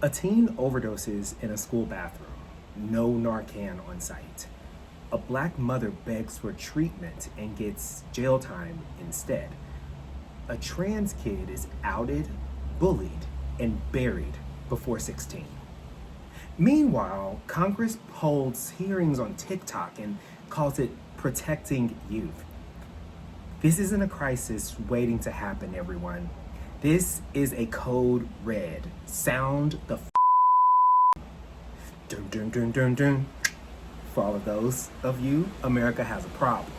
A teen overdoses in a school bathroom. No Narcan on site. A black mother begs for treatment and gets jail time instead. A trans kid is outed, bullied, and buried before 16. Meanwhile, Congress holds hearings on TikTok and calls it protecting youth. This isn't a crisis waiting to happen, everyone. This is a code red. Sound the dun dun dun dun dun. For all of those of you, America has a problem.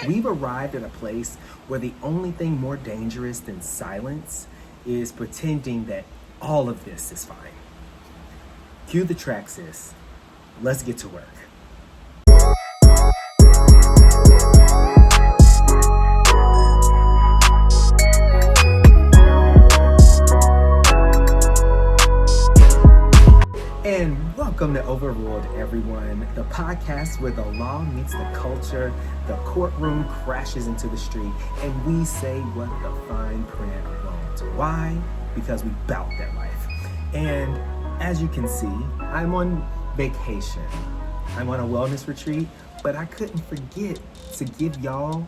We've arrived at a place where the only thing more dangerous than silence is pretending that all of this is fine. Cue the track, sis. Let's get to work. And welcome to Overruled, everyone, the podcast where the law meets the culture, the courtroom crashes into the street, and we say what the fine print won't. Why? Because we bout that life. And as you can see, I'm on vacation. I'm on a wellness retreat, but I couldn't forget to give y'all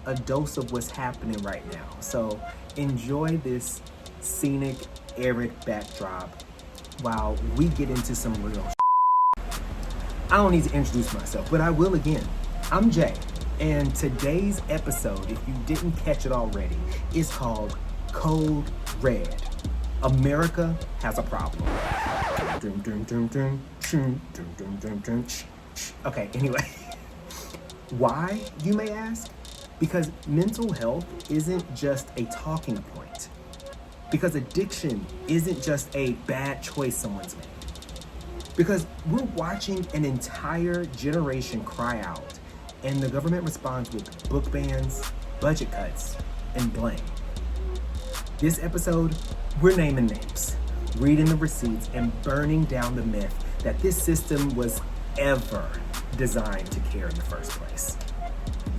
a dose of what's happening right now. So enjoy this scenic, arid backdrop while we get into some real I don't need to introduce myself, but I will again. I'm Jay, and today's episode, if you didn't catch it already, is called Code Red. America has a problem. Okay, anyway. Why, you may ask? Because mental health isn't just a talking point. Because addiction isn't just a bad choice someone's made. Because we're watching an entire generation cry out, and the government responds with book bans, budget cuts, and blame. This episode, we're naming names, reading the receipts, and burning down the myth that this system was ever designed to care in the first place.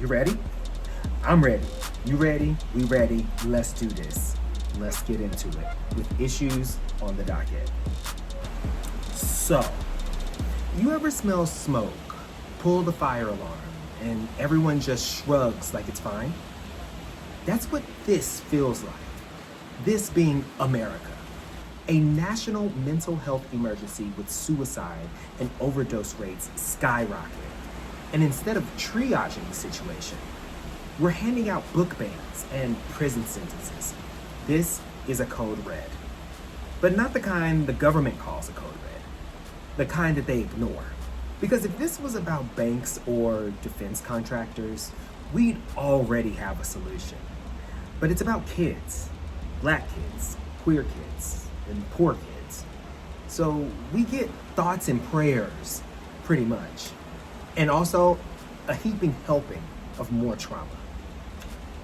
You ready? I'm ready. You ready? We ready. Let's do this. Let's get into it with issues on the docket. So, you ever smell smoke, pull the fire alarm, and everyone just shrugs like it's fine? That's what this feels like. This being America, a national mental health emergency with suicide and overdose rates skyrocketing. And instead of triaging the situation, we're handing out book bans and prison sentences. This is a code red. But not the kind the government calls a code red. The kind that they ignore. Because if this was about banks or defense contractors, we'd already have a solution. But it's about kids. Black kids, queer kids, and poor kids. So we get thoughts and prayers, pretty much. And also a heaping helping of more trauma.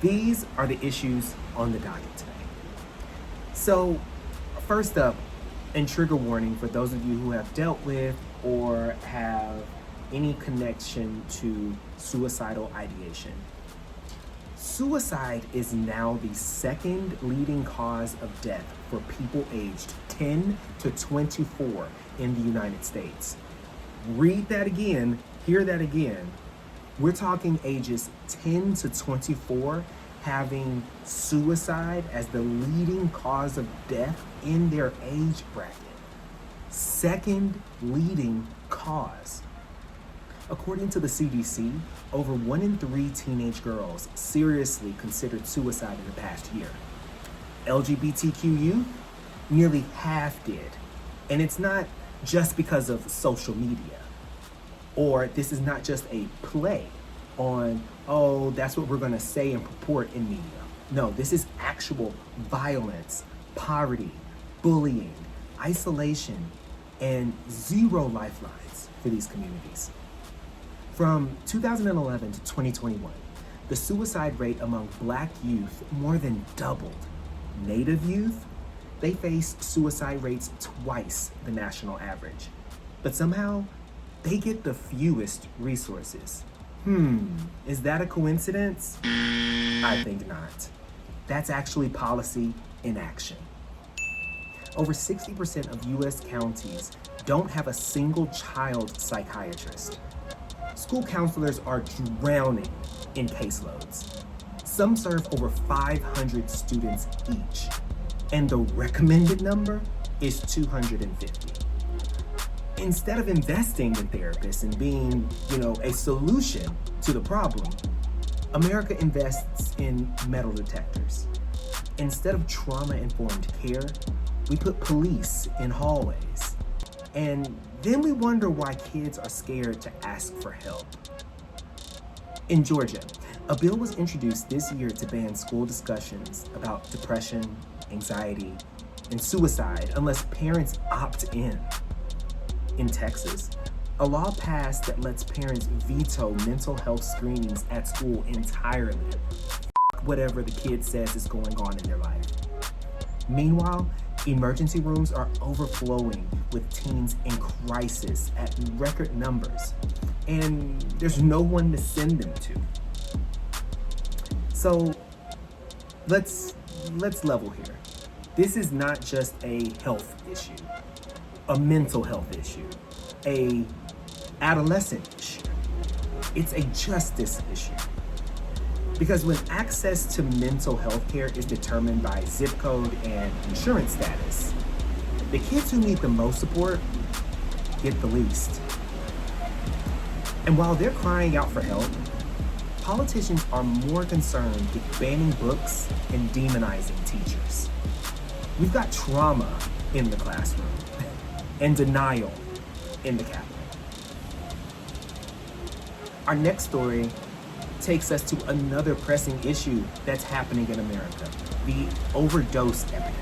These are the issues on the docket today. So, first up, and trigger warning for those of you who have dealt with or have any connection to suicidal ideation. Suicide is now the second leading cause of death for people aged 10 to 24 in the United States. Read that again, hear that again. We're talking ages 10 to 24 having suicide as the leading cause of death in their age bracket. Second leading cause. According to the CDC, over 1 in 3 teenage girls seriously considered suicide in the past year. LGBTQ youth, nearly half did. And it's not just because of social media. Or this is not just a play on, oh, that's what we're gonna say and purport in media. No, this is actual violence, poverty, bullying, isolation, and zero lifelines for these communities. From 2011 to 2021, the suicide rate among Black youth more than doubled. Native youth, they face suicide rates twice the national average. But somehow, they get the fewest resources. Is that a coincidence? I think not. That's actually policy in action. Over 60% of US counties don't have a single child psychiatrist. School counselors are drowning in caseloads. Some serve over 500 students each, and the recommended number is 250. Instead of investing in therapists and being, a solution to the problem, America invests in metal detectors. Instead of trauma-informed care, we put police in hallways. And then we wonder why kids are scared to ask for help. In Georgia, a bill was introduced this year to ban school discussions about depression, anxiety, and suicide unless parents opt in. In Texas, a law passed that lets parents veto mental health screenings at school entirely. Whatever the kid says is going on in their life. Meanwhile, emergency rooms are overflowing with teens in crisis at record numbers, and there's no one to send them to. So let's level here. This is not just a health issue, a mental health issue, a adolescent issue. It's a justice issue. Because when access to mental health care is determined by zip code and insurance status, the kids who need the most support get the least. And while they're crying out for help, politicians are more concerned with banning books and demonizing teachers. We've got trauma in the classroom and denial in the Capitol. Our next story takes us to another pressing issue that's happening in America, the overdose epidemic.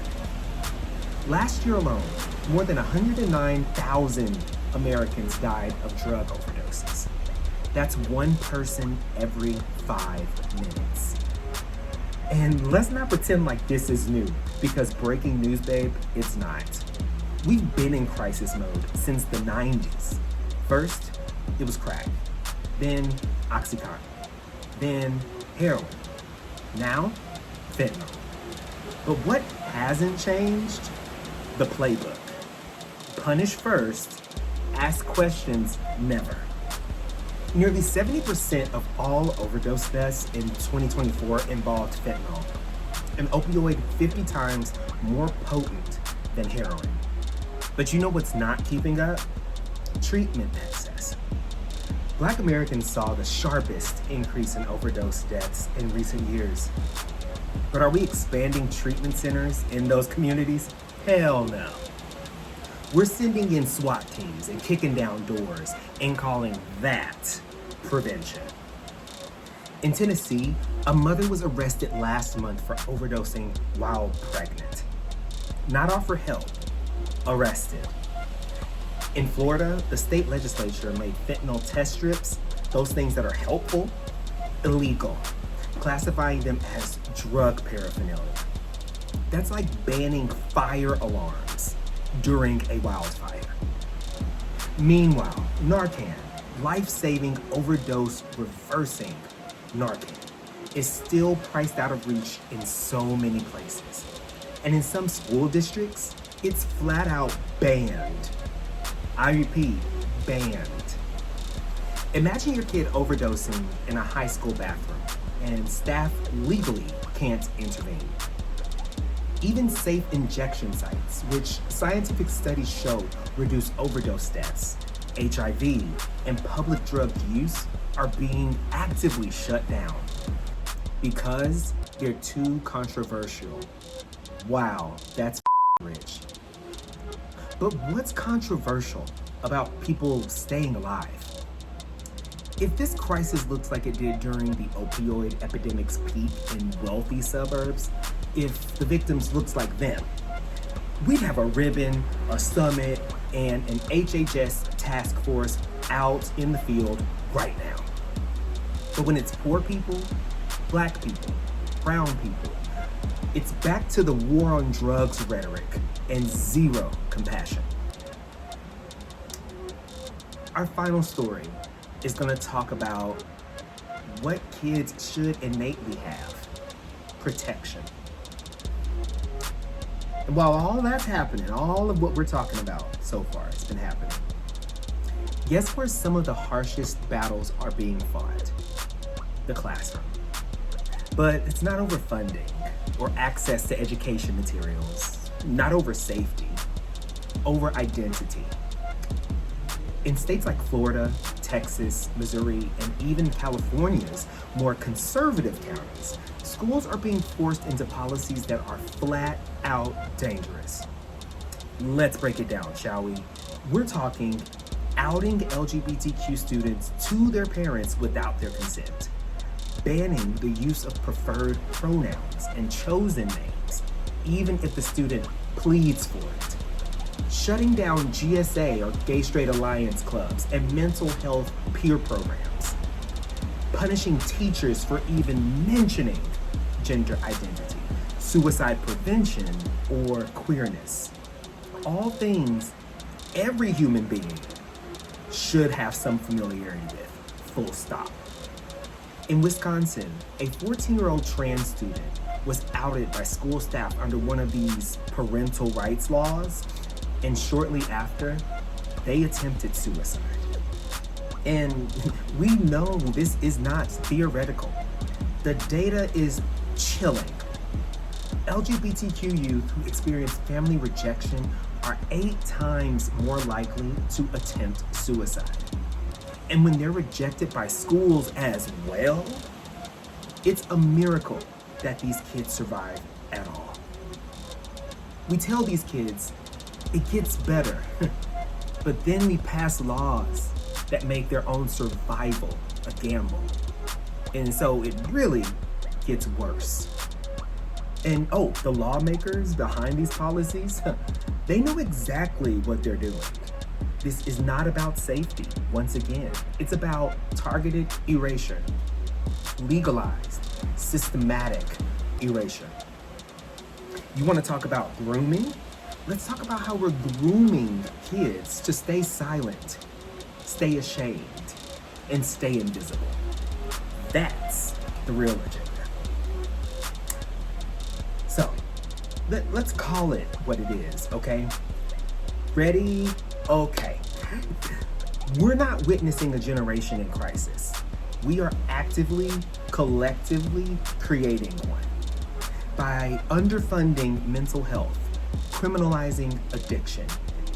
Last year alone, more than 109,000 Americans died of drug overdoses. That's one person every 5 minutes. And let's not pretend like this is new, because breaking news, babe, it's not. We've been in crisis mode since the 90s. First, it was crack, then Oxycontin, then heroin, now fentanyl. But what hasn't changed? The playbook. Punish first, ask questions never. Nearly 70% of all overdose deaths in 2024 involved fentanyl, an opioid 50 times more potent than heroin. But you know what's not keeping up? Treatment access. Black Americans saw the sharpest increase in overdose deaths in recent years. But are we expanding treatment centers in those communities? Hell no. We're sending in SWAT teams and kicking down doors and calling that prevention. In Tennessee, a mother was arrested last month for overdosing while pregnant. Not offer help, arrested. In Florida, the state legislature made fentanyl test strips, those things that are helpful, illegal, classifying them as drug paraphernalia. That's like banning fire alarms during a wildfire. Meanwhile, Narcan, life-saving overdose reversing Narcan, is still priced out of reach in so many places. And in some school districts, it's flat out banned. I repeat, banned. Imagine your kid overdosing in a high school bathroom and staff legally can't intervene. Even safe injection sites, which scientific studies show reduce overdose deaths, HIV, and public drug use, are being actively shut down because they're too controversial. Wow, that's rich. But what's controversial about people staying alive? If this crisis looks like it did during the opioid epidemic's peak in wealthy suburbs, if the victims looks like them, we'd have a ribbon, a summit, and an HHS task force out in the field right now. But when it's poor people, black people, brown people, it's back to the war on drugs rhetoric and zero compassion. Our final story is going to talk about what kids should innately have: protection. And while all that's happening, all of what we're talking about so far has been happening, guess where some of the harshest battles are being fought? The classroom. But it's not over funding or access to education materials, not over safety, over identity. In states like Florida, Texas, Missouri, and even California's more conservative counties, schools are being forced into policies that are flat out dangerous. Let's break it down, shall we? We're talking outing LGBTQ students to their parents without their consent, banning the use of preferred pronouns and chosen names, even if the student pleads for it, shutting down GSA or Gay Straight Alliance clubs and mental health peer programs, punishing teachers for even mentioning gender identity, suicide prevention, or queerness. All things every human being should have some familiarity with, full stop. In Wisconsin, a 14-year-old trans student was outed by school staff under one of these parental rights laws, and shortly after, they attempted suicide. And we know this is not theoretical. The data is chilling. LGBTQ youth who experience family rejection are 8 times more likely to attempt suicide. And when they're rejected by schools as well, it's a miracle that these kids survive at all. We tell these kids, it gets better, but then we pass laws that make their own survival a gamble. And so it really gets worse. And the lawmakers behind these policies, they know exactly what they're doing. This is not about safety, once again. It's about targeted erasure, legalized, systematic erasure. You want to talk about grooming? Let's talk about how we're grooming kids to stay silent, stay ashamed, and stay invisible. That's the real agenda. So, let's call it what it is, okay? Ready? Okay. We're not witnessing a generation in crisis. We are actively, collectively creating one. By underfunding mental health, criminalizing addiction,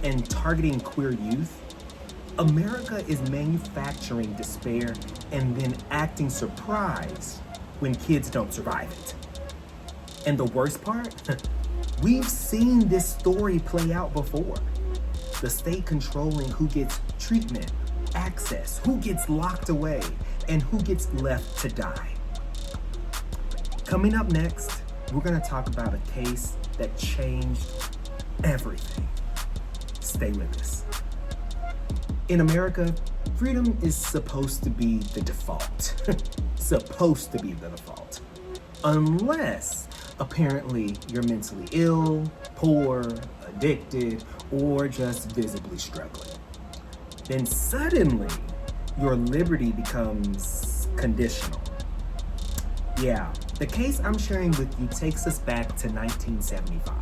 and targeting queer youth, America is manufacturing despair and then acting surprised when kids don't survive it. And the worst part, we've seen this story play out before. The state controlling who gets treatment, access, who gets locked away, and who gets left to die. Coming up next, we're going to talk about a case that changed everything. Stay with us. In America, freedom is supposed to be the default. Supposed to be the default. Unless, apparently, you're mentally ill, poor, addicted, or just visibly struggling. Then suddenly, your liberty becomes conditional. Yeah, the case I'm sharing with you takes us back to 1975,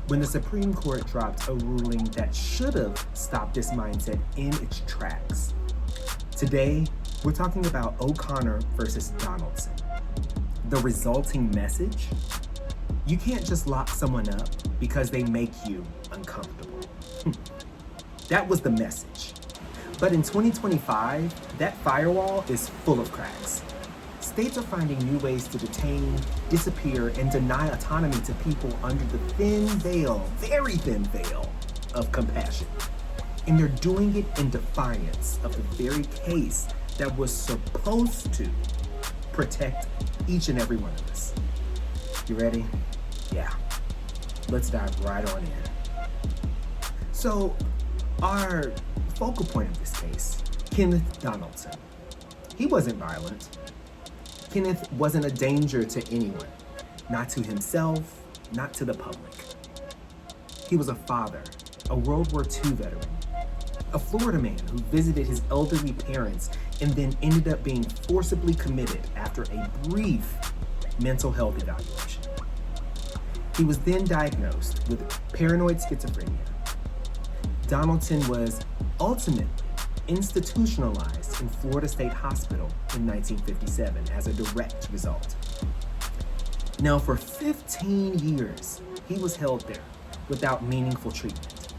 when the Supreme Court dropped a ruling that should have stopped this mindset in its tracks. Today, we're talking about O'Connor versus Donaldson. The resulting message: you can't just lock someone up because they make you uncomfortable. That was the message. But in 2025, that firewall is full of cracks. States are finding new ways to detain, disappear, and deny autonomy to people under the thin veil, very thin veil, of compassion. And they're doing it in defiance of the very case that was supposed to protect each and every one of us. You ready? Yeah. Let's dive right on in. So, our focal point of this case, Kenneth Donaldson. He wasn't violent. Kenneth wasn't a danger to anyone, not to himself, not to the public. He was a father, a World War II veteran, a Florida man who visited his elderly parents and then ended up being forcibly committed after a brief mental health evaluation. He was then diagnosed with paranoid schizophrenia. Donaldson was ultimately institutionalized in Florida State Hospital in 1957 as a direct result. Now, for 15 years, he was held there without meaningful treatment.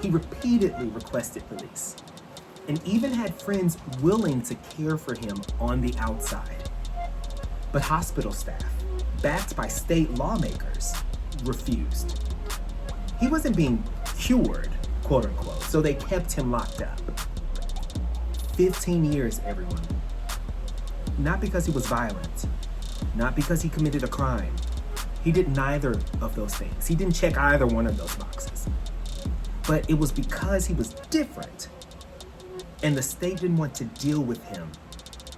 He repeatedly requested release and even had friends willing to care for him on the outside. But hospital staff, backed by state lawmakers, refused. He wasn't being cured, quote unquote, so they kept him locked up. 15 years, everyone. Not because he was violent, not because he committed a crime. He did neither of those things. He didn't check either one of those boxes. But it was because he was different, and the state didn't want to deal with him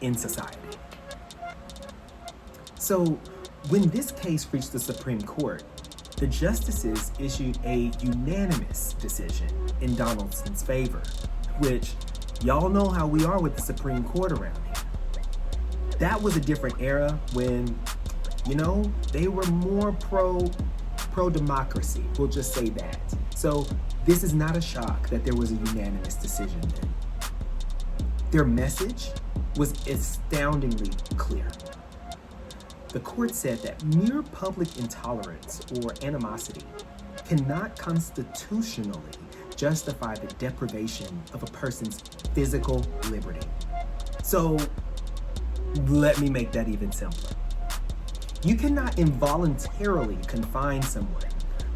in society. So when this case reached the Supreme Court, the justices issued a unanimous decision in Donaldson's favor, which y'all know how we are with the Supreme Court around here. That was a different era when, they were more pro-democracy. We'll just say that. So this is not a shock that there was a unanimous decision then. Their message was astoundingly clear. The court said that mere public intolerance or animosity cannot constitutionally justify the deprivation of a person's physical liberty. So let me make that even simpler. You cannot involuntarily confine someone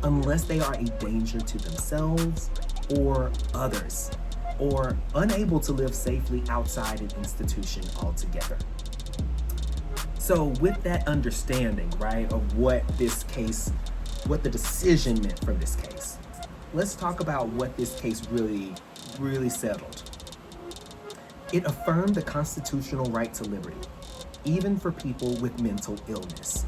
unless they are a danger to themselves or others, or unable to live safely outside an institution altogether. So with that understanding, right, of what the decision meant from this case, let's talk about what this case really settled. It affirmed the constitutional right to liberty, even for people with mental illness.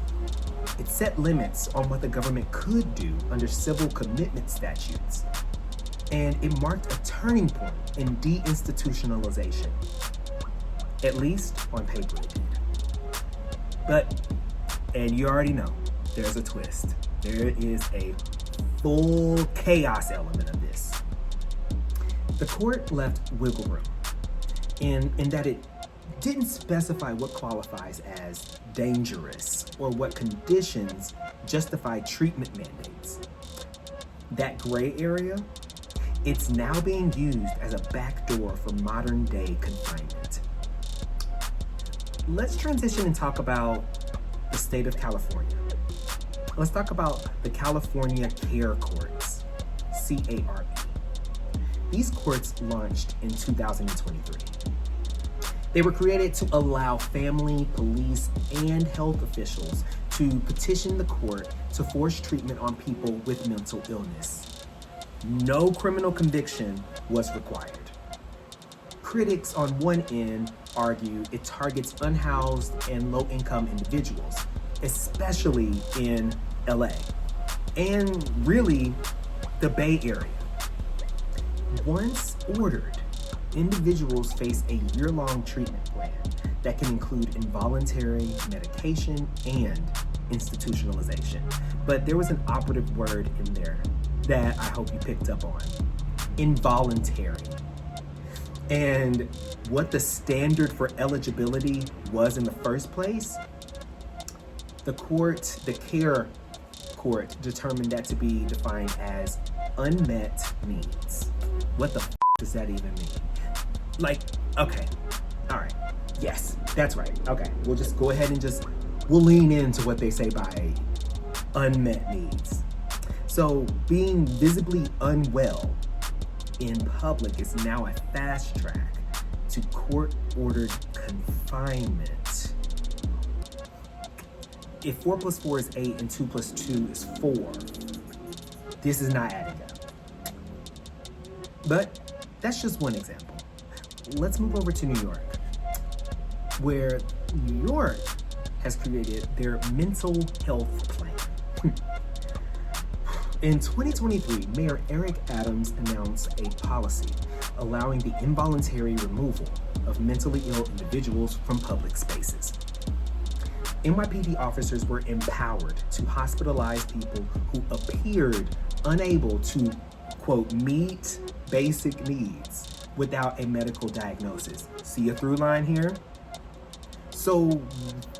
It set limits on what the government could do under civil commitment statutes. And it marked a turning point in deinstitutionalization. At least on paper it did. But, and you already know, there's a twist. There is a full chaos element of this. The court left wiggle room in that it didn't specify what qualifies as dangerous or what conditions justify treatment mandates. That gray area, it's now being used as a backdoor for modern day confinement. Let's transition and talk about the state of California. Let's talk about the California Care Courts, CARE. These courts launched in 2023. They were created to allow family, police, and health officials to petition the court to force treatment on people with mental illness. No criminal conviction was required. Critics on one end argue it targets unhoused and low-income individuals, especially in LA, and really the Bay Area. Once ordered, individuals face a year-long treatment plan that can include involuntary medication and institutionalization. But there was an operative word in there that I hope you picked up on: involuntary. And what the standard for eligibility was in the first place, the care court determined that to be defined as unmet needs. What the does that even mean? Okay, all right, yes, that's right. Okay, we'll just go ahead and we'll lean into what they say by unmet needs. So being visibly unwell in public is now a fast track to court-ordered confinement. If 4 plus 4 is 8 and 2 plus 2 is 4, this is not adding up. But that's just one example. Let's move over to New York, where New York has created their mental health plan. In 2023, Mayor Eric Adams announced a policy allowing the involuntary removal of mentally ill individuals from public spaces. NYPD officers were empowered to hospitalize people who appeared unable to, quote, meet basic needs without a medical diagnosis. See a through line here? So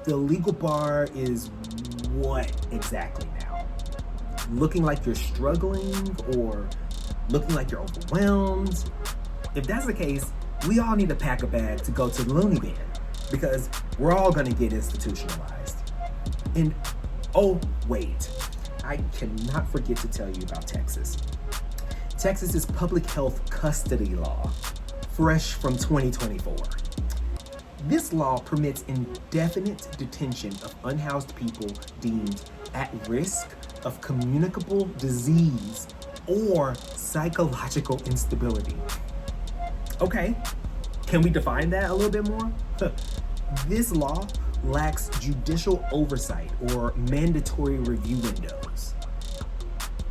the legal bar is what exactly now? Looking like you're struggling or looking like you're overwhelmed? If that's the case, we all need to pack a bag to go to the loony bin because we're all gonna get institutionalized. And oh, wait, I cannot forget to tell you about Texas. Texas's public health custody law, fresh from 2024. This law permits indefinite detention of unhoused people deemed at risk of communicable disease or psychological instability. Okay, can we define that a little bit more? This law lacks judicial oversight or mandatory review windows.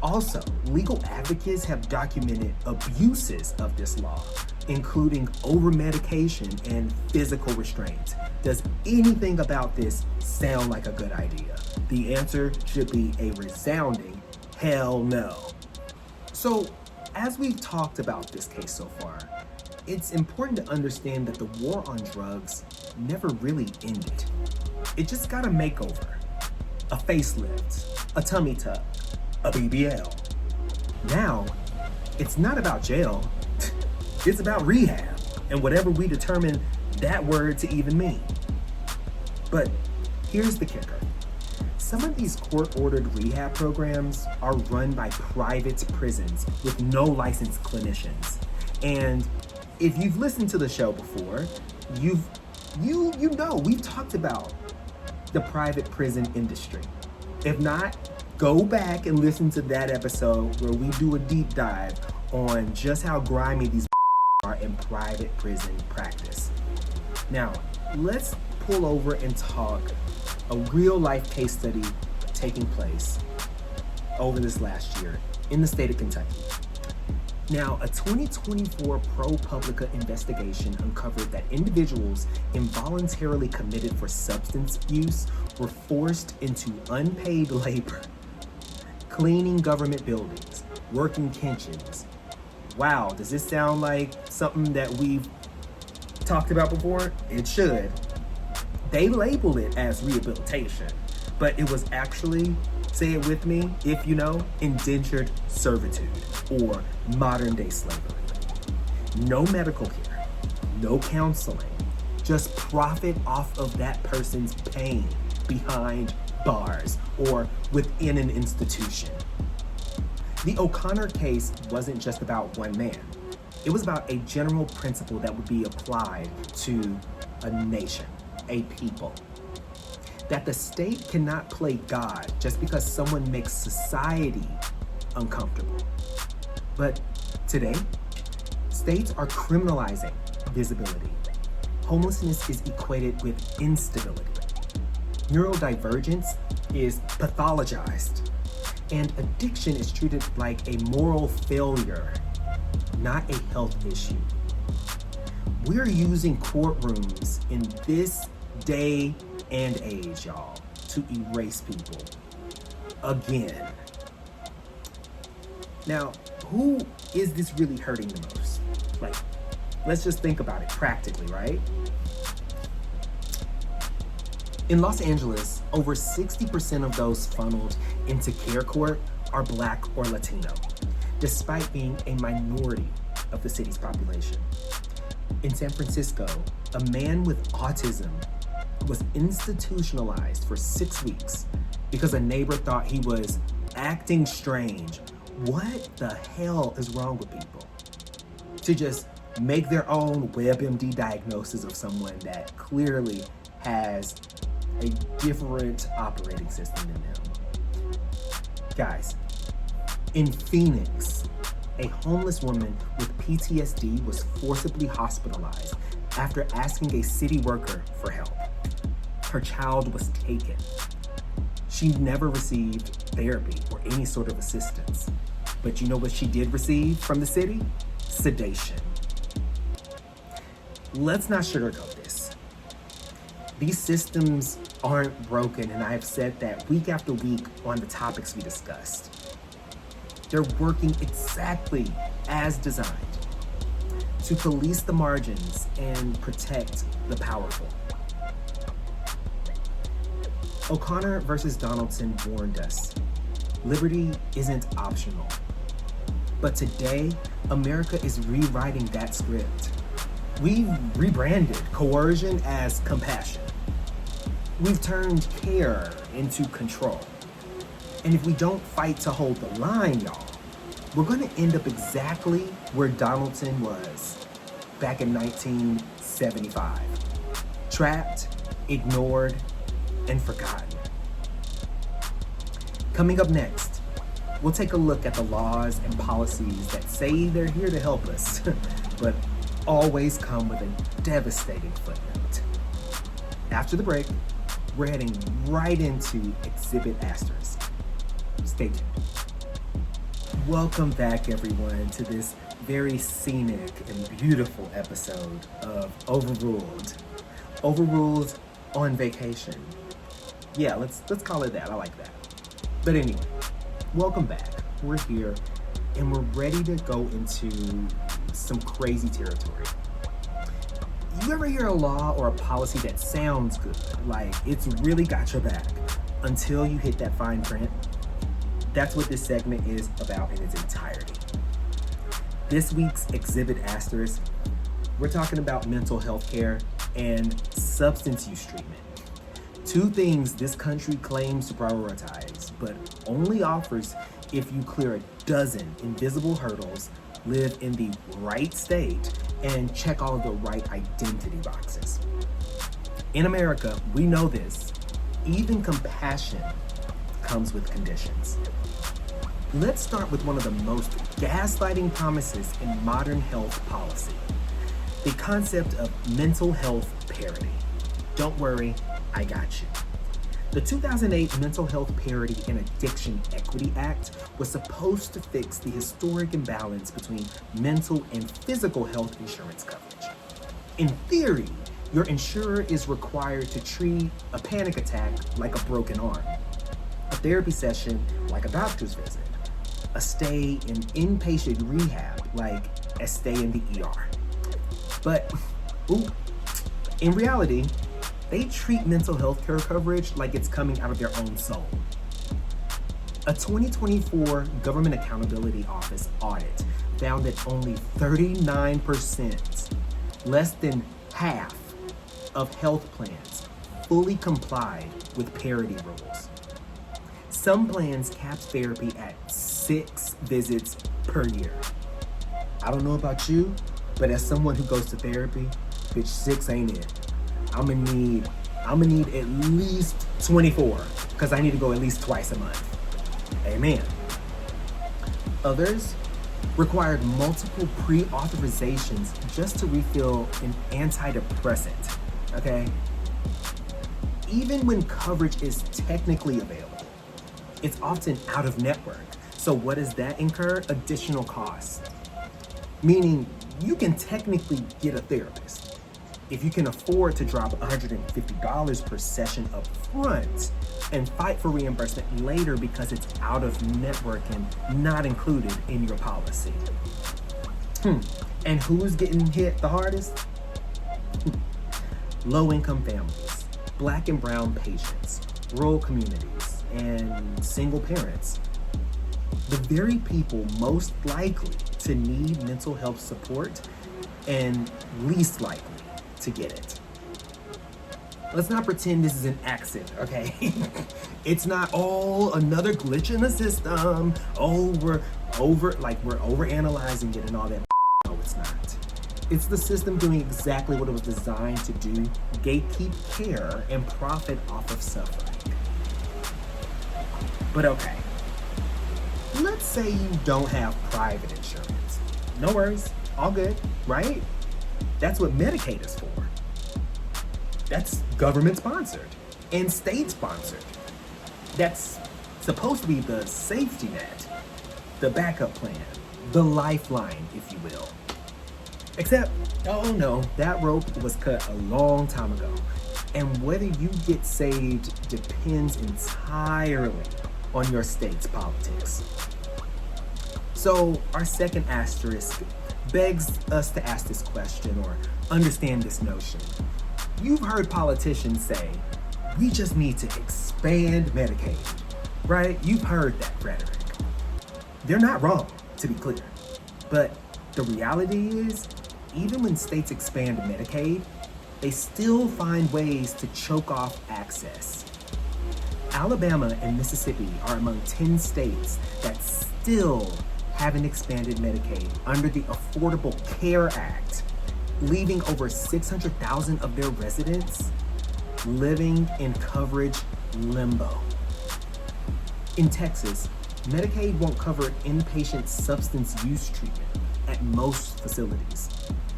Also, legal advocates have documented abuses of this law, including over-medication and physical restraint. Does anything about this sound like a good idea? The answer should be a resounding hell no. So, as we've talked about this case so far, it's important to understand that the war on drugs never really ended. It just got a makeover, a facelift, a tummy tuck, a BBL. Now, it's not about jail, it's about rehab, and whatever we determine that word to even mean. But here's the kicker. Some of these court-ordered rehab programs are run by private prisons with no licensed clinicians. And if you've listened to the show before, you know we've talked about the private prison industry. If not, go back and listen to that episode where we do a deep dive on just how grimy these are in private prison practice. Now, let's pull over and talk a real life case study taking place over this last year in the state of Kentucky. Now, a 2024 ProPublica investigation uncovered that individuals involuntarily committed for substance use were forced into unpaid labor, cleaning government buildings, working kitchens. Wow, does this sound like something that we've talked about before? It should. They label it as rehabilitation, but it was actually, say it with me, if you know, indentured servitude or modern day slavery. No medical care, no counseling, just profit off of that person's pain behind bars or within an institution. The O'Connor case wasn't just about one man. It was about a general principle that would be applied to a nation, a people. That the state cannot play God just because someone makes society uncomfortable. But today, states are criminalizing visibility. Homelessness is equated with instability. Neurodivergence is pathologized. And addiction is treated like a moral failure, not a health issue. We're using courtrooms in this day and age, y'all, to erase people again. Now, who is this really hurting the most? Like, let's just think about it practically, right? In Los Angeles, over 60% of those funneled into care court are Black or Latino, despite being a minority of the city's population. In San Francisco, a man with autism was institutionalized for 6 weeks because a neighbor thought he was acting strange. What the hell is wrong with people? To just make their own WebMD diagnosis of someone that clearly has a different operating system than them. Guys, in Phoenix, a homeless woman with PTSD was forcibly hospitalized after asking a city worker for help. Her child was taken. She never received therapy or any sort of assistance. But you know what she did receive from the city? Sedation. Let's not sugarcoat this. These systems aren't broken, and I have said that week after week on the topics we discussed. They're working exactly as designed to police the margins and protect the powerful. O'Connor versus Donaldson warned us, liberty isn't optional. But today, America is rewriting that script. We've rebranded coercion as compassion. We've turned care into control. And if we don't fight to hold the line, y'all, we're gonna end up exactly where Donaldson was back in 1975. Trapped, ignored, and forgotten. Coming up next, we'll take a look at the laws and policies that say they're here to help us, but always come with a devastating footnote. After the break, we're heading right into Exhibit Asterisk. Stay tuned. Welcome back, everyone, to this very scenic and beautiful episode of Overruled. Overruled on vacation. Yeah, let's call it that. I like that. But anyway, welcome back. We're here and we're ready to go into some crazy territory. You ever hear a law or a policy that sounds good, like it's really got your back, until you hit that fine print? That's what this segment is about in its entirety. This week's Exhibit Asterisk, we're talking about mental health care and substance use treatment. Two things this country claims to prioritize, but only offers if you clear a dozen invisible hurdles, live in the right state, and check all of the right identity boxes. In America, we know this. Even compassion comes with conditions. Let's start with one of the most gaslighting promises in modern health policy, the concept of mental health parity. Don't worry, I got you. The 2008 Mental Health Parity and Addiction Equity Act was supposed to fix the historic imbalance between mental and physical health insurance coverage. In theory, your insurer is required to treat a panic attack like a broken arm, a therapy session like a doctor's visit, a stay in inpatient rehab like a stay in the ER. But in reality, they treat mental health care coverage like it's coming out of their own soul. A 2024 Government Accountability Office audit found that only 39%, less than half, of health plans fully complied with parity rules. Some plans capped therapy at 6 visits per year. I don't know about you, but as someone who goes to therapy, bitch, 6 ain't it. I'm gonna need at least 24, because I need to go at least twice a month. Amen. Others required multiple pre-authorizations just to refill an antidepressant, okay? Even when coverage is technically available, it's often out of network. So what does that incur? Additional costs. Meaning you can technically get a therapist if you can afford to drop $150 per session up front and fight for reimbursement later because it's out of network and not included in your policy. And who's getting hit the hardest? Low-income families, Black and brown patients, rural communities, and single parents. The very people most likely to need mental health support and least likely to get it. Let's not pretend this is an accident, okay? It's not, another glitch in the system. We're overanalyzing it and all that. No, it's not. It's the system doing exactly what it was designed to do, gatekeep care and profit off of suffering. But okay, let's say you don't have private insurance. No worries, all good, right? That's what Medicaid is for. That's government sponsored and state sponsored. That's supposed to be the safety net, the backup plan, the lifeline, if you will. Except, oh no, that rope was cut a long time ago. And whether you get saved depends entirely on your state's politics. So our second asterisk begs us to ask this question or understand this notion. You've heard politicians say, we just need to expand Medicaid, right? You've heard that rhetoric. They're not wrong, to be clear. But the reality is, even when states expand Medicaid, they still find ways to choke off access. Alabama and Mississippi are among 10 states that still haven't expanded Medicaid under the Affordable Care Act, leaving over 600,000 of their residents living in coverage limbo. In Texas, Medicaid won't cover inpatient substance use treatment at most facilities.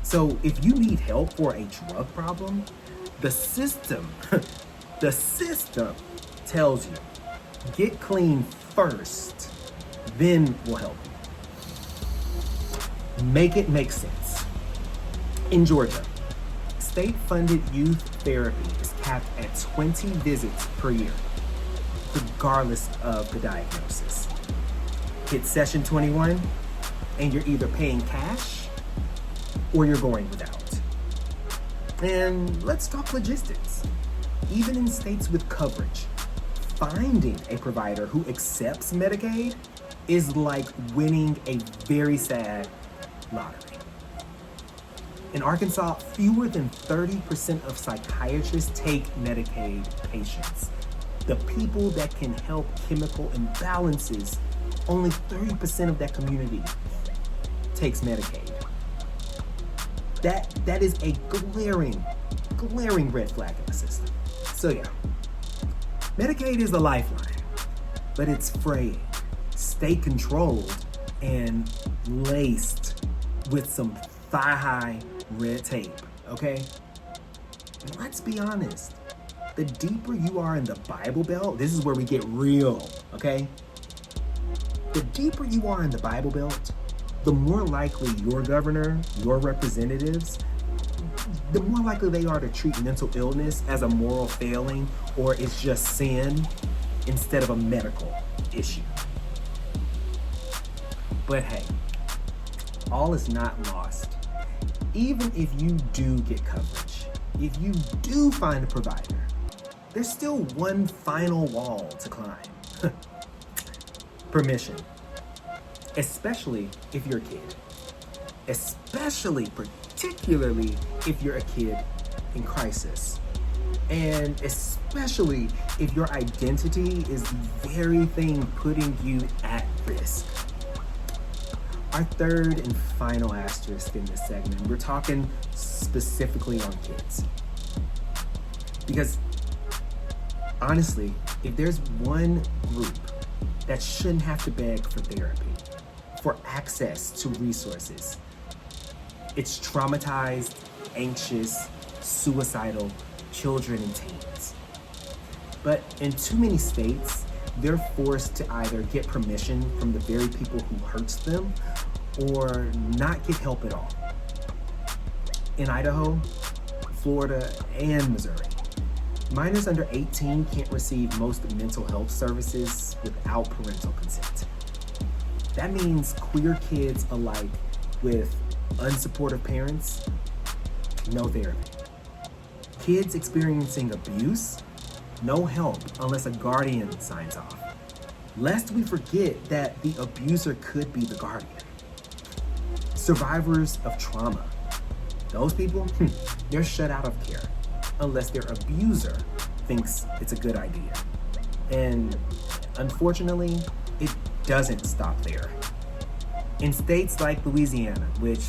So if you need help for a drug problem, the system tells you, get clean first, then we'll help you. Make it make sense. In Georgia, state-funded youth therapy is capped at 20 visits per year, regardless of the diagnosis. Hit session 21, and you're either paying cash or you're going without. And let's talk logistics. Even in states with coverage, finding a provider who accepts Medicaid is like winning a very sad lottery. In Arkansas, fewer than 30% of psychiatrists take Medicaid patients. The people that can help chemical imbalances, only 30% of that community takes Medicaid. That is a glaring red flag in the system. So yeah, Medicaid is a lifeline, but it's fraying, state-controlled, and laced with some thigh-high red tape, okay? And let's be honest, the deeper you are in the Bible Belt, this is where we get real, okay? The deeper you are in the Bible Belt, the more likely your governor, your representatives, the more likely they are to treat mental illness as a moral failing or it's just sin instead of a medical issue. But hey, all is not lost. Even if you do get coverage, if you do find a provider, there's still one final wall to climb. Permission. Especially if you're a kid. Particularly if you're a kid in crisis. And especially if your identity is the very thing putting you at risk. Our third and final asterisk in this segment, we're talking specifically on kids. Because honestly, if there's one group that shouldn't have to beg for therapy, for access to resources, it's traumatized, anxious, suicidal children and teens. But in too many states, they're forced to either get permission from the very people who hurts them or not get help at all. In Idaho, Florida, and Missouri, minors under 18 can't receive most mental health services without parental consent. That means queer kids alike with unsupportive parents, no therapy. Kids experiencing abuse, no help unless a guardian signs off. Lest we forget that the abuser could be the guardian. Survivors of trauma, those people, they're shut out of care unless their abuser thinks it's a good idea. And unfortunately, it doesn't stop there. In states like Louisiana, which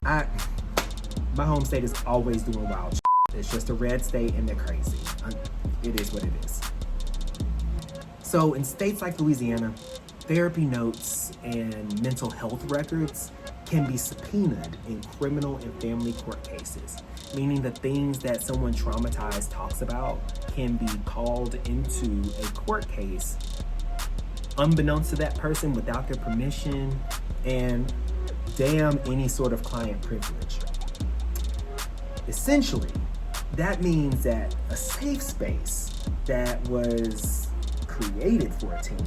my home state is always doing wild shit. It's just a red state and they're crazy. It is what it is. So in states like Louisiana, therapy notes and mental health records can be subpoenaed in criminal and family court cases, meaning the things that someone traumatized talks about can be called into a court case unbeknownst to that person without their permission and damn any sort of client privilege. Essentially, That means that a safe space that was created for a teen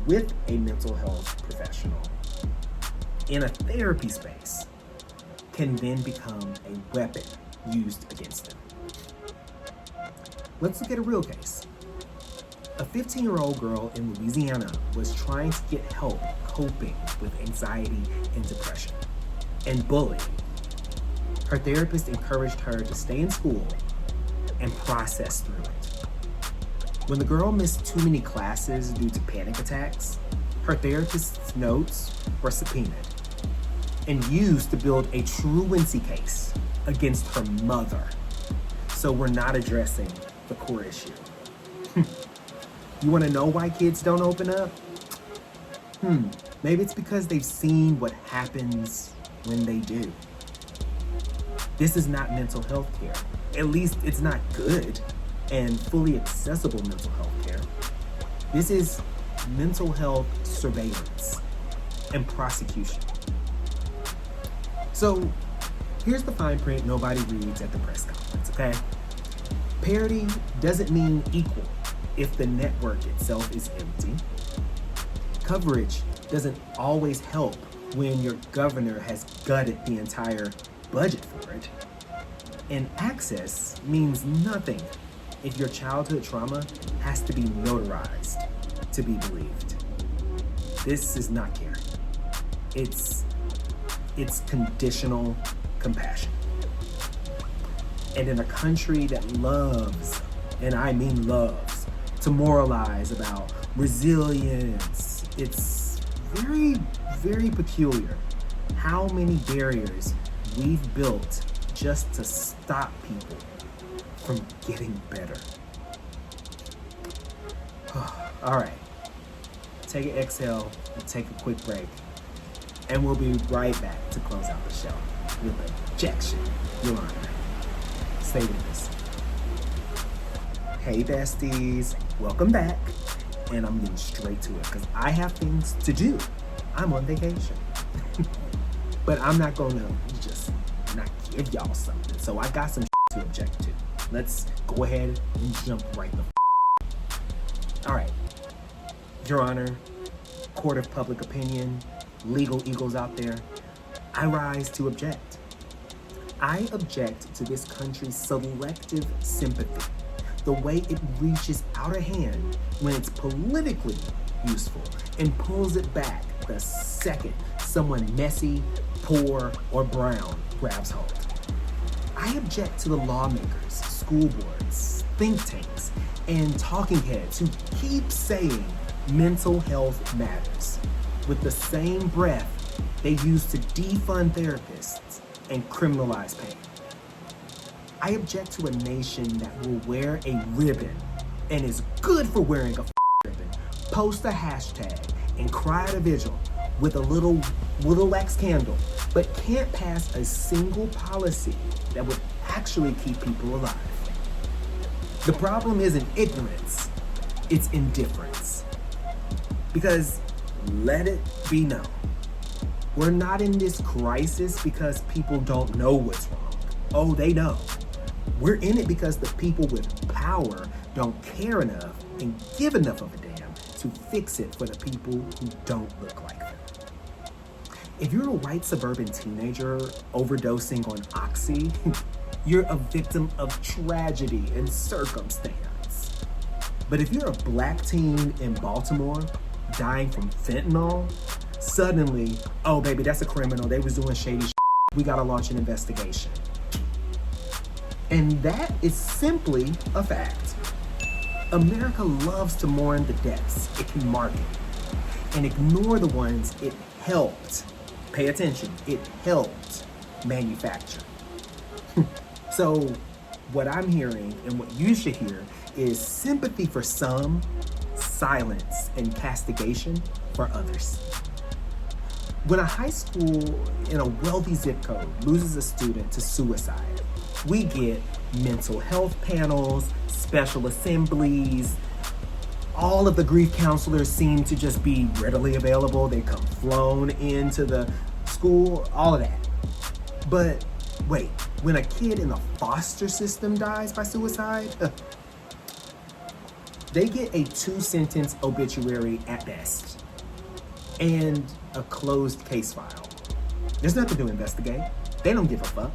with a mental health professional in a therapy space can then become a weapon used against them. Let's look at a real case. A 15-year-old girl in Louisiana was trying to get help coping with anxiety and depression and bullying. Her therapist encouraged her to stay in school and process through it. When the girl missed too many classes due to panic attacks, her therapist's notes were subpoenaed and used to build a truancy case against her mother. So we're not addressing the core issue. You want to know why kids don't open up? Maybe it's because they've seen what happens when they do. This is not mental health care. At least it's not good and fully accessible mental health care. This is mental health surveillance and prosecution. So here's the fine print nobody reads at the press conference, okay? Parity doesn't mean equal if the network itself is empty. Coverage doesn't always help when your governor has gutted the entire budget for it. And access means nothing if your childhood trauma has to be notarized to be believed. This is not care. It's conditional compassion. And in a country that loves, and I mean loves, to moralize about resilience, it's very, very peculiar how many barriers we've built just to stop people from getting better. All right, take an exhale and take a quick break, and we'll be right back to close out the show with objection, Your Honor. Stay with us. Hey besties, welcome back. And I'm getting straight to it because I have things to do. I'm on vacation. But I'm not gonna just not give y'all something. So I got some to object to. Let's go ahead and jump right the All right. Your Honor, court of public opinion, legal eagles out there, I rise to object. I object to this country's selective sympathy, the way it reaches out a hand when it's politically useful and pulls it back the second someone messy, poor, or brown grabs hold. I object to the lawmakers, school boards, think tanks, and talking heads who keep saying mental health matters with the same breath they use to defund therapists and criminalize pain. I object to a nation that will wear a ribbon and is good for wearing a ribbon, post a hashtag, and cry at a vigil with a little wax candle, but can't pass a single policy that would actually keep people alive. The problem isn't ignorance, it's indifference. Because let it be known, we're not in this crisis because people don't know what's wrong. Oh, they know. We're in it because the people with power don't care enough and give enough of a damn to fix it for the people who don't look like them. If you're a white suburban teenager overdosing on Oxy, you're a victim of tragedy and circumstance. But if you're a black teen in Baltimore dying from fentanyl, suddenly, oh baby, that's a criminal. They was doing shady shit. We gotta launch an investigation. And that is simply a fact. America loves to mourn the deaths it can market and ignore the ones it helped. Pay attention, it helped manufacture. So what I'm hearing and what you should hear is sympathy for some, silence and castigation for others. When a high school in a wealthy zip code loses a student to suicide, we get mental health panels, special assemblies. All of the grief counselors seem to just be readily available. They come flown into the school, all of that. But wait, When a kid in the foster system dies by suicide, they get a 2-sentence obituary at best and a closed case file. There's nothing to investigate. They don't give a fuck.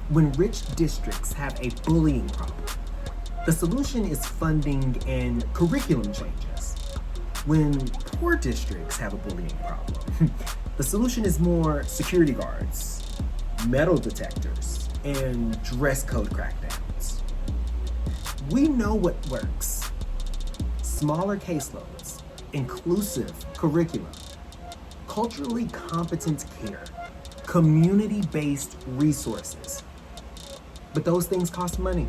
When rich districts have a bullying problem, the solution is funding and curriculum changes. When poor districts have a bullying problem, the solution is more security guards, metal detectors, and dress code crackdowns. We know what works. Smaller caseloads, inclusive curriculum, culturally competent care, community-based resources. But those things cost money.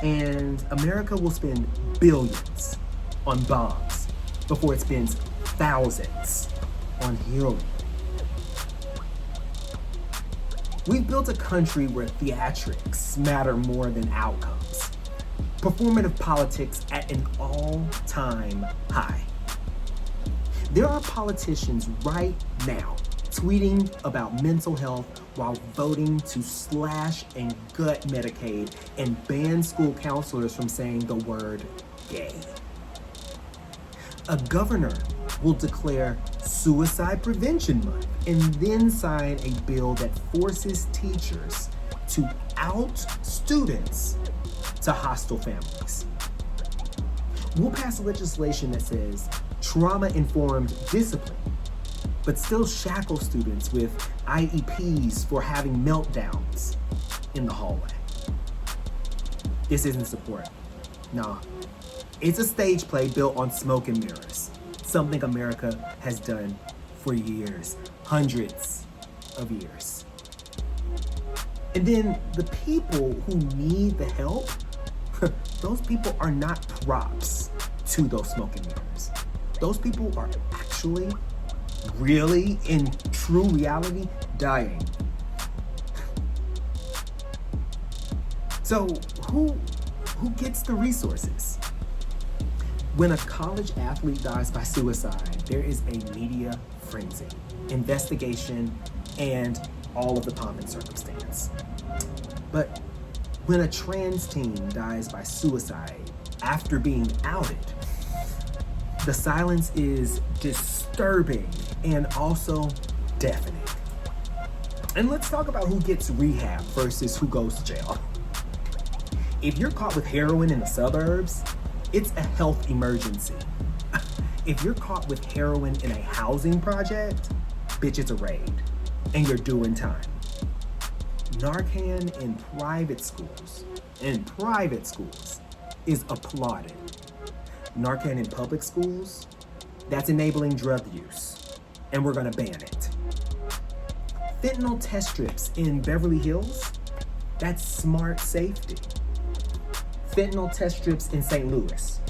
And America will spend billions on bombs before it spends thousands on healing. We've built a country where theatrics matter more than outcomes. Performative politics at an all-time high. There are politicians right now tweeting about mental health while voting to slash and gut Medicaid and ban school counselors from saying the word gay. A governor will declare Suicide Prevention Month and then sign a bill that forces teachers to out students to hostile families. We'll pass legislation that says trauma-informed discipline, but still shackle students with IEPs for having meltdowns in the hallway. This isn't support. Nah, it's a stage play built on smoke and mirrors, something America has done for years, hundreds of years. And then the people who need the help, those people are not props to those smoke and mirrors. Those people are actually, really, in true reality, dying. So who gets the resources? When a college athlete dies by suicide, there is a media frenzy, investigation, and all of the pomp and circumstance. But when a trans teen dies by suicide after being outed, the silence is disturbing and also deafening. And let's talk about who gets rehab versus who goes to jail. If you're caught with heroin in the suburbs, it's a health emergency. If you're caught with heroin in a housing project, bitch, it's a raid, and you're doing time. Narcan in private schools is applauded. Narcan in public schools, that's enabling drug use, and we're gonna ban it. Fentanyl test strips in Beverly Hills, that's smart safety. Fentanyl test strips in St. Louis,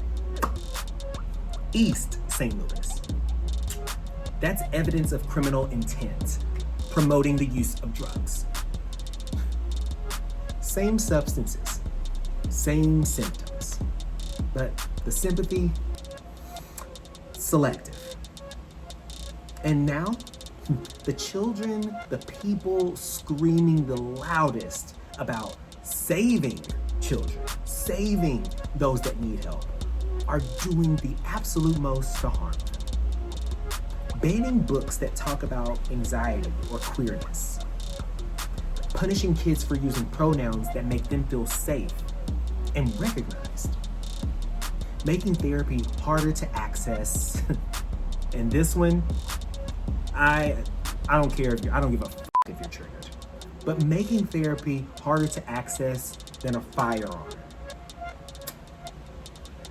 East St. Louis, that's evidence of criminal intent, promoting the use of drugs. Same substances, same symptoms, but the sympathy, selective. And now, the children, the people screaming the loudest about saving children, saving those that need help, are doing the absolute most to harm them. Banning books that talk about anxiety or queerness. Punishing kids for using pronouns that make them feel safe and recognized. Making therapy harder to access. And this one, I don't care if I don't give a fuck if you're triggered. But making therapy harder to access than a firearm.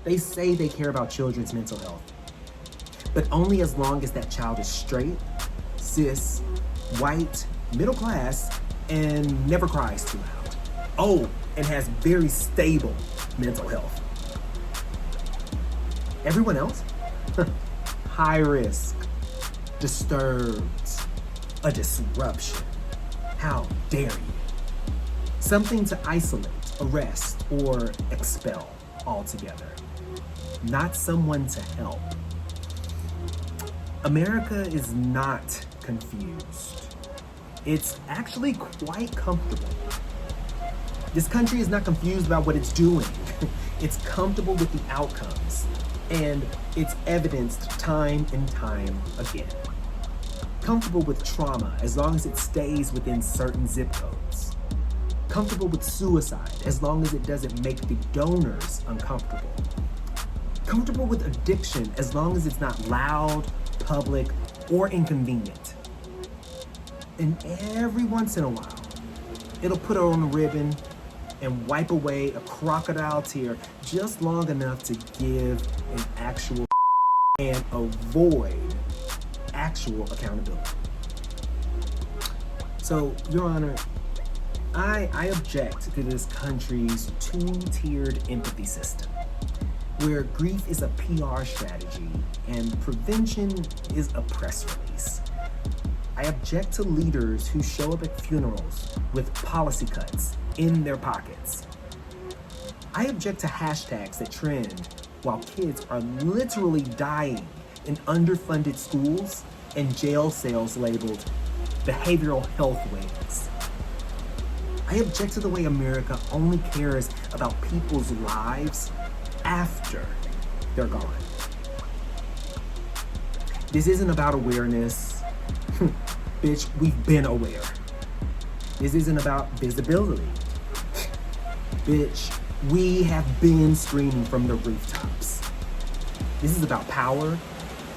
They say they care about children's mental health, but only as long as that child is straight, cis, white, middle class, and never cries too loud. Oh, and has very stable mental health. Everyone else? High risk, disturbed, a disruption. How dare you? Something to isolate, arrest, or expel altogether. Not someone to help. America is not confused. It's actually quite comfortable. This country is not confused about what it's doing. It's comfortable with the outcomes, and it's evidenced time and time again. Comfortable with trauma as long as it stays within certain zip codes. Comfortable with suicide as long as it doesn't make the donors uncomfortable. Comfortable with addiction as long as it's not loud, public, or inconvenient. And every once in a while, it'll put her on a ribbon and wipe away a crocodile tear just long enough to give an actual and avoid actual accountability. So, Your Honor, I object to this country's two-tiered empathy system, where grief is a PR strategy and prevention is a press release. I object to leaders who show up at funerals with policy cuts in their pockets. I object to hashtags that trend while kids are literally dying in underfunded schools and jail cells labeled behavioral health wings. I object to the way America only cares about people's lives after they're gone. This isn't about awareness. Bitch, we've been aware. This isn't about visibility. Bitch, we have been screaming from the rooftops. This is about power,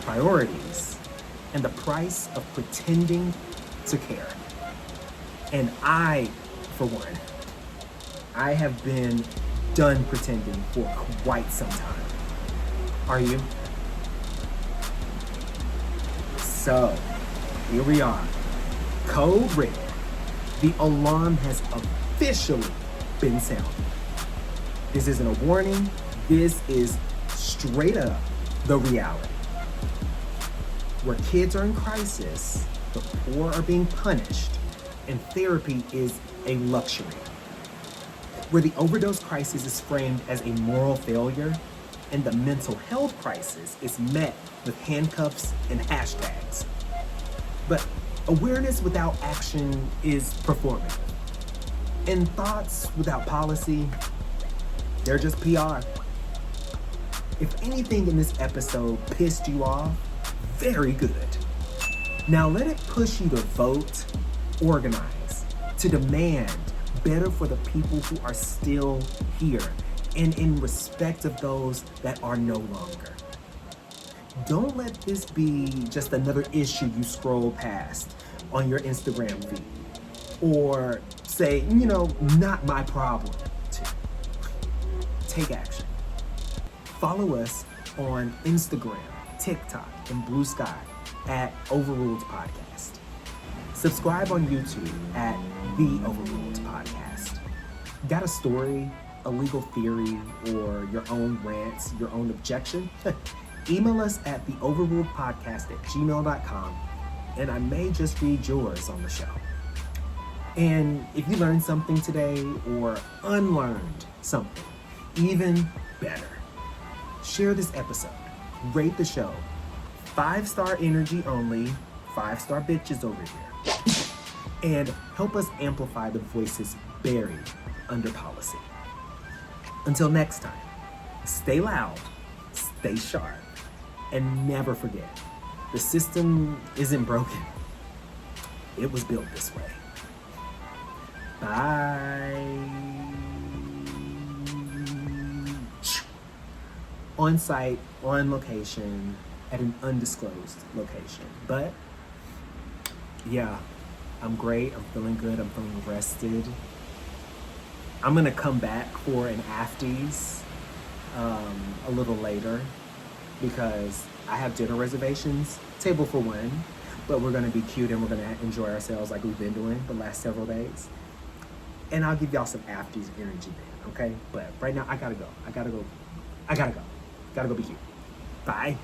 priorities, and the price of pretending to care. And I, for one, I have been done pretending for quite some time. Are you? So, here we are. Code red. The alarm has officially been sounded. This isn't a warning. This is straight up the reality. Where kids are in crisis, the poor are being punished, and therapy is a luxury. Where the overdose crisis is framed as a moral failure, and the mental health crisis is met with handcuffs and hashtags. But awareness without action is performative. And thoughts without policy, they're just PR. If anything in this episode pissed you off, very good. Now let it push you to vote, organize, to demand better for the people who are still here and in respect of those that are no longer. Don't let this be just another issue you scroll past on your Instagram feed or say, not my problem too. Take action. Follow us on Instagram, TikTok, and Blue Sky at Overruled Podcast. Subscribe on YouTube at The Overruled Podcast. Got a story, a legal theory, or your own rants, your own objection? Email us at theoverruledpodcast@gmail.com, and I may just read yours on the show. And if you learned something today or unlearned something, even better, share this episode, rate the show, 5-star energy only, 5-star bitches over here, and help us amplify the voices buried under policy. Until next time, stay loud, stay sharp, and never forget, the system isn't broken. It was built this way. Bye. On site, on location, at an undisclosed location. But yeah, I'm great. I'm feeling good. I'm feeling rested. I'm gonna come back for an afties a little later because I have dinner reservations, table for one, but we're gonna be cute and we're gonna enjoy ourselves like we've been doing the last several days. And I'll give y'all some afties energy then, okay? But right now I gotta go. Gotta go be cute. Bye.